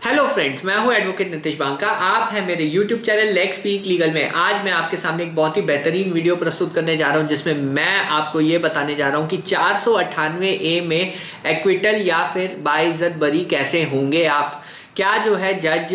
Hello friends, मैं हूं advocate Nitish Banka. आप हैं मेरे YouTube channel let's speak legal में। आज मैं आपके सामने एक बहुत ही बेहतरीन वीडियो प्रस्तुत करने जा रहा हूं जिसमें मैं आपको ये बताने जा रहा हूं कि 498A में एक्विटल या फिर बाइज्जत बरी कैसे होंगे आप। क्या जो है जज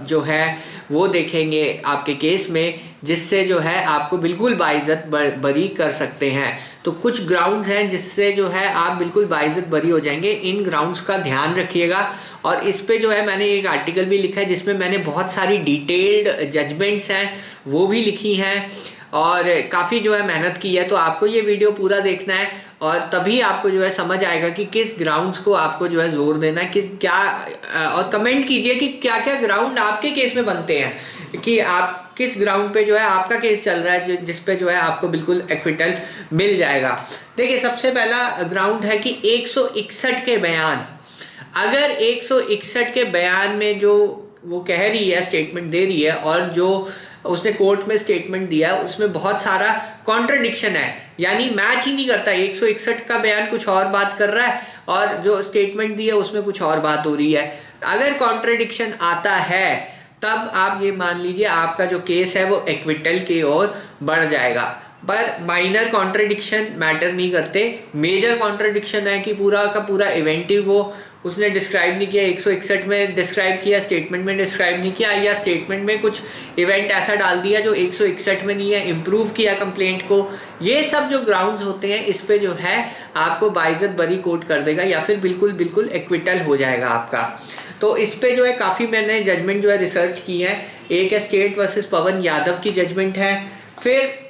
जो है वो देखेंगे आपके केस में, जिससे जो है आपको बिल्कुल बाइज्जत बरी कर सकते हैं। तो कुछ ग्राउंड्स हैं जिससे जो है आप बिल्कुल बाइज्जत बरी हो जाएंगे। इन ग्राउंड्स का ध्यान रखिएगा। और इस पे जो है मैंने एक आर्टिकल भी लिखा है जिसमें मैंने बहुत सारी डिटेल्ड जजमेंट्स हैं वो भी लिखी हैं और काफ़ी जो है मेहनत की है। तो आपको ये वीडियो पूरा देखना है और तभी आपको जो है समझ आएगा कि किस ग्राउंड्स को आपको जो है जोर देना है, किस क्या। और कमेंट कीजिए कि क्या क्या ग्राउंड आपके केस में बनते हैं, कि आप किस ग्राउंड पे जो है आपका केस चल रहा है जिस पे जो है आपको बिल्कुल एक्विटल मिल जाएगा। देखिए, सबसे पहला ग्राउंड है कि 161 के बयान। अगर 161 के बयान में जो वो कह रही है, स्टेटमेंट दे रही है, और जो उसने कोर्ट में स्टेटमेंट दिया है उसमें बहुत सारा कॉन्ट्रडिक्शन है, यानी मैच ही नहीं करता। 161 का बयान कुछ और बात कर रहा है और जो स्टेटमेंट दी है उसमें कुछ और बात हो रही है। अगर कॉन्ट्रडिक्शन आता है तब आप ये मान लीजिए आपका जो केस है वो एक्विटल की ओर बढ़ जाएगा। पर माइनर कॉन्ट्रडिक्शन मैटर नहीं करते। मेजर कॉन्ट्रडिक्शन है कि पूरा का पूरा इवेंट ही वो उसने डिस्क्राइब नहीं किया, 161 में डिस्क्राइब किया, स्टेटमेंट में डिस्क्राइब नहीं किया, या स्टेटमेंट में कुछ इवेंट ऐसा डाल दिया जो 161 में नहीं है, इम्प्रूव किया कंप्लेंट को। ये सब जो ग्राउंड्स होते हैं इस पे जो है आपको बाइज्जत बरी कोर्ट कर देगा या फिर बिल्कुल बिल्कुल एक्विटल हो जाएगा आपका। तो इस पे जो है काफ़ी मैंने जजमेंट जो है रिसर्च की है। एक है स्टेट वर्सेस पवन यादव की जजमेंट है, फिर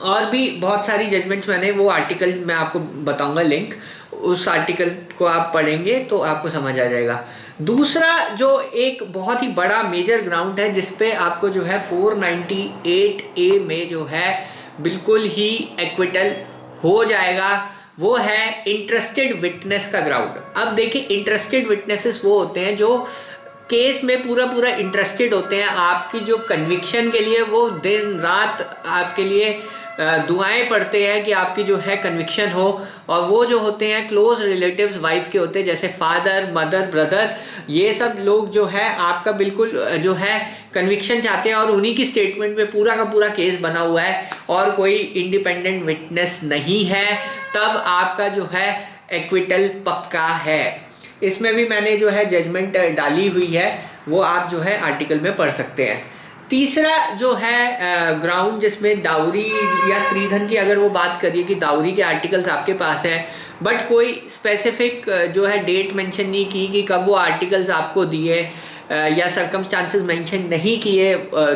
और भी बहुत सारी जजमेंट्स मैंने, वो आर्टिकल मैं आपको बताऊंगा लिंक, उस आर्टिकल को आप पढ़ेंगे तो आपको समझ आ जाएगा। दूसरा जो एक बहुत ही बड़ा मेजर ग्राउंड है जिसपे आपको जो है 498A में जो है बिल्कुल ही एक्विटल हो जाएगा, वो है इंटरेस्टेड विटनेस का ग्राउंड। अब देखिए, इंटरेस्टेड विटनेसेस वो होते हैं जो केस में पूरा पूरा इंटरेस्टेड होते हैं, आपकी जो कन्विक्शन के लिए वो दिन रात आपके लिए दुआएं पढ़ते हैं कि आपकी जो है कन्विक्शन हो। और वो जो होते हैं क्लोज रिलेटिव्स वाइफ के होते हैं, जैसे फादर, मदर, ब्रदर, ये सब लोग जो है आपका बिल्कुल जो है कन्विक्शन चाहते हैं और उन्हीं की स्टेटमेंट में पूरा का पूरा केस बना हुआ है और कोई इंडिपेंडेंट विटनेस नहीं है, तब आपका जो है एक्विटल पक्का है। इसमें भी मैंने जो है जजमेंट डाली हुई है, वो आप जो है आर्टिकल में पढ़ सकते हैं। तीसरा जो है ग्राउंड जिसमें डाउरी या स्त्रीधन की अगर वो बात करिए कि डाउरी के आर्टिकल्स आपके पास हैं, बट कोई स्पेसिफिक जो है डेट मेंशन नहीं की कि कब वो आर्टिकल्स आपको दिए, या सर्कमस्टांसेस मेंशन नहीं किए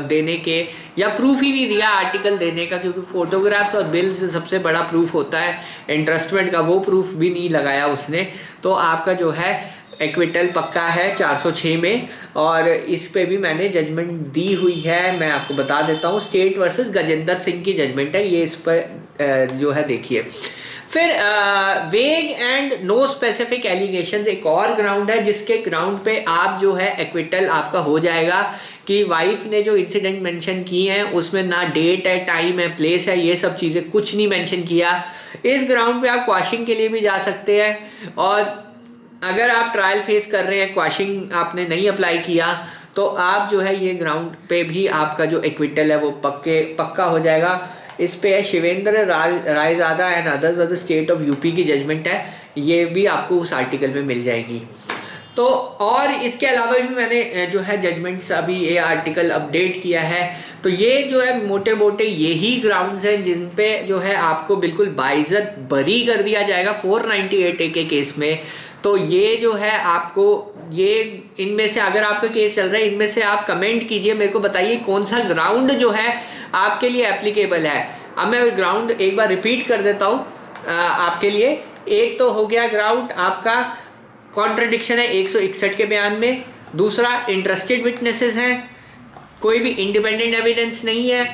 देने के, या प्रूफ ही नहीं दिया आर्टिकल देने का, क्योंकि फोटोग्राफ्स और बिल्स सबसे बड़ा प्रूफ होता है इंटरेस्टमेंट का, वो प्रूफ भी नहीं लगाया उसने, तो आपका जो है एक्विटल पक्का है 406 में। और इस पे भी मैंने जजमेंट दी हुई है, मैं आपको बता देता हूँ। स्टेट वर्सेस गजेंद्र सिंह की जजमेंट है ये, इस पर जो है देखिए। फिर वेग एंड नो स्पेसिफिक एलिगेशंस एक और ग्राउंड है जिसके ग्राउंड पे आप जो है एक्विटल आपका हो जाएगा कि वाइफ ने जो इंसिडेंट मेंशन किए हैं उसमें ना डेट है, टाइम है, प्लेस है, ये सब चीज़ें कुछ नहीं मेंशन किया। इस ग्राउंड पे आप क्वाशिंग के लिए भी जा सकते हैं, और अगर आप ट्रायल फेस कर रहे हैं, क्वाशिंग आपने नहीं अप्लाई किया, तो आप जो है ये ग्राउंड पे भी आपका जो एक्विटल है वो पक्का हो जाएगा। इस पे है Shivendra Raizada and others versus state of UP की जजमेंट है, ये भी आपको उस आर्टिकल में मिल जाएगी। तो और इसके अलावा भी मैंने जो है जजमेंट्स अभी ये आर्टिकल अपडेट किया है। तो ये जो है मोटे मोटे यही ग्राउंड्स हैं जिन पे जो है आपको बिल्कुल बाइज्जत बरी कर दिया जाएगा 498A के केस में। तो ये जो है आपको ये, इनमें से अगर आपका केस चल रहा है, इनमें से आप कमेंट कीजिए, मेरे को बताइए कौन सा ग्राउंड जो है आपके लिए एप्लीकेबल है। अब मैं ग्राउंड एक बार रिपीट कर देता हूँ आपके लिए। एक तो हो गया ग्राउंड आपका कॉन्ट्रडिक्शन है 161 के बयान में, दूसरा इंटरेस्टेड विटनेसेस हैं, कोई भी इंडिपेंडेंट एविडेंस नहीं है,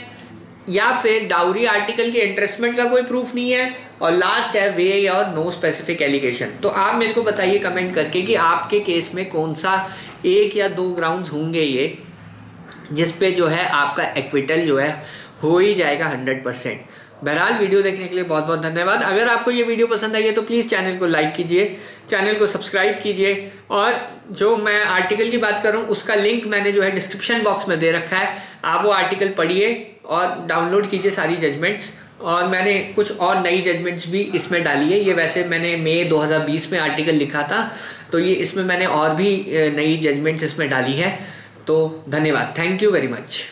या फिर डाउरी आर्टिकल के इंटरेस्टमेंट का कोई प्रूफ नहीं है, और लास्ट है वे और नो स्पेसिफिक एलिगेशन। तो आप मेरे को बताइए कमेंट करके कि आपके केस में कौन सा एक या दो ग्राउंड्स होंगे ये जिस पे जो है आपका एक्विटल जो है हो ही जाएगा 100%। बहरहाल वीडियो देखने के लिए बहुत बहुत धन्यवाद। अगर आपको ये वीडियो पसंद आई है तो प्लीज़ चैनल को लाइक कीजिए, चैनल को सब्सक्राइब कीजिए, और जो मैं आर्टिकल की बात कर रहा हूँ उसका लिंक मैंने जो है डिस्क्रिप्शन बॉक्स में दे रखा है, आप वो आर्टिकल पढ़िए और डाउनलोड कीजिए सारी जजमेंट्स। और मैंने कुछ और नई जजमेंट्स भी इसमें डाली है। ये वैसे मैंने मई 2020 में आर्टिकल लिखा था, तो ये इसमें मैंने और भी नई जजमेंट्स इसमें डाली है। तो धन्यवाद, थैंक यू वेरी मच।